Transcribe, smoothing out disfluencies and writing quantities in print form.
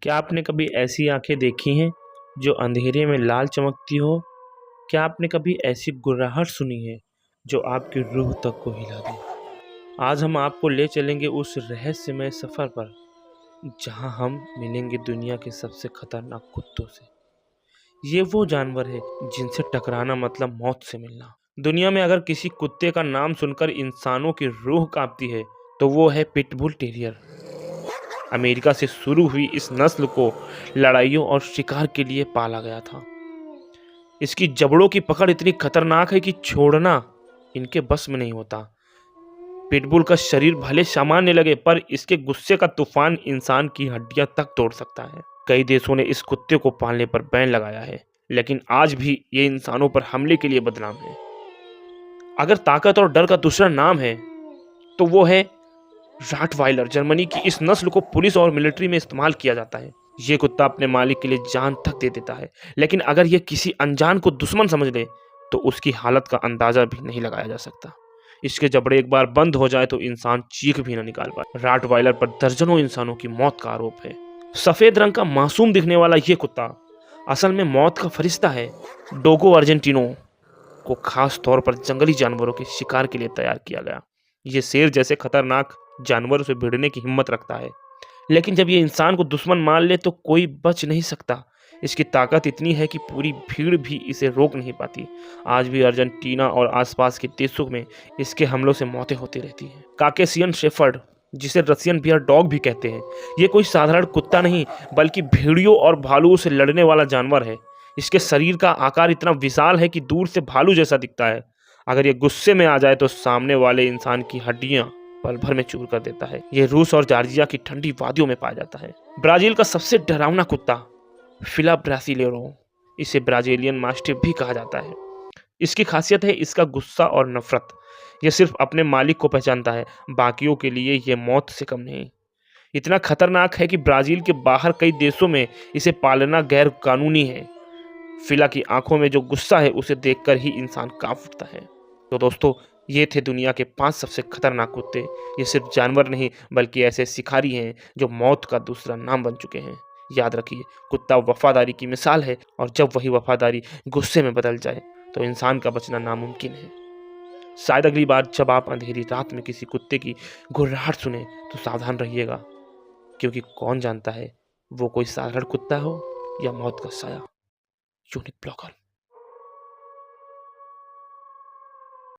क्या आपने कभी ऐसी आंखें देखी हैं जो अंधेरे में लाल चमकती हो? क्या आपने कभी ऐसी गुर्राहट सुनी है जो आपकी रूह तक को हिला दे? आज हम आपको ले चलेंगे उस रहस्यमय सफर पर जहां हम मिलेंगे दुनिया के सबसे खतरनाक कुत्तों से। ये वो जानवर है जिनसे टकराना मतलब मौत से मिलना। दुनिया में अगर किसी कुत्ते का नाम सुनकर इंसानों की रूह कांपती है तो वो है पिटबुल टेरियर। अमेरिका से शुरू हुई इस नस्ल को लड़ाइयों और शिकार के लिए पाला गया था। इसकी जबड़ों की पकड़ इतनी खतरनाक है कि छोड़ना इनके बस में नहीं होता। पिटबुल का शरीर भले सामान्य लगे पर इसके गुस्से का तूफान इंसान की हड्डियां तक तोड़ सकता है। कई देशों ने इस कुत्ते को पालने पर बैन लगाया है, लेकिन आज भी ये इंसानों पर हमले के लिए बदनाम है। अगर ताकत और डर का दूसरा नाम है तो वो है रॉटवाइलर। जर्मनी की इस नस्ल को पुलिस और मिलिट्री में इस्तेमाल किया जाता है। ये कुत्ता अपने मालिक के लिए जान तक दे देता है, लेकिन अगर ये किसी अनजान को दुश्मन समझ ले तो उसकी हालत का अंदाजा भी नहीं लगाया जा सकता। इसके जबड़े एक बार बंद हो जाए तो इंसान चीख भी न निकाल पाए। रॉटवाइलर पर दर्जनों इंसानों की मौत का आरोप है। सफेद रंग का मासूम दिखने वाला ये कुत्ता असल में मौत का फरिश्ता है। डोगो अर्जेंटिनो को खास तौर पर जंगली जानवरों के शिकार के लिए तैयार किया गया। ये शेर जैसे खतरनाक जानवरों से भिड़ने की हिम्मत रखता है, लेकिन जब ये इंसान को दुश्मन मान ले तो कोई बच नहीं सकता। इसकी ताकत इतनी है कि पूरी भीड़ भी इसे रोक नहीं पाती। आज भी अर्जेंटीना और आसपास के देशों में इसके हमलों से मौतें होती रहती हैं। काकेशियन शेफर्ड, जिसे रसियन बियर डॉग भी कहते हैं, ये कोई साधारण कुत्ता नहीं बल्कि भेड़ियों और भालुओं से लड़ने वाला जानवर है। इसके शरीर का आकार इतना विशाल है कि दूर से भालू जैसा दिखता है। अगर ये गुस्से में आ जाए तो सामने वाले इंसान की हड्डियां पल भर में चूर कर देता है। यह रूस और जॉर्जिया की ठंडी वादियों में पाया जाता है। ब्राजील का सबसे डरावना कुत्ता फिला ब्रासिलेरो, इसे ब्राजीलियन मास्टिफ भी कहा जाता है। इसकी खासियत है इसका गुस्सा और नफरत। यह सिर्फ अपने मालिक को पहचानता है, बाकियों के लिए यह मौत से कम नहीं। इतना खतरनाक है कि ब्राजील के बाहर कई देशों में इसे पालना गैर कानूनी है। फिला की आंखों में जो गुस्सा है उसे देखकर ही इंसान कांप उठता है। तो दोस्तों, ये थे दुनिया के 5 सबसे खतरनाक कुत्ते। ये सिर्फ जानवर नहीं बल्कि ऐसे शिकारी हैं जो मौत का दूसरा नाम बन चुके हैं। याद रखिए, कुत्ता वफादारी की मिसाल है और जब वही वफादारी गुस्से में बदल जाए तो इंसान का बचना नामुमकिन है। शायद अगली बार जब आप अंधेरी रात में किसी कुत्ते की गुर्राहट सुने तो सावधान रहिएगा, क्योंकि कौन जानता है वो कोई साधारण कुत्ता हो या मौत का साया। Unique blogger.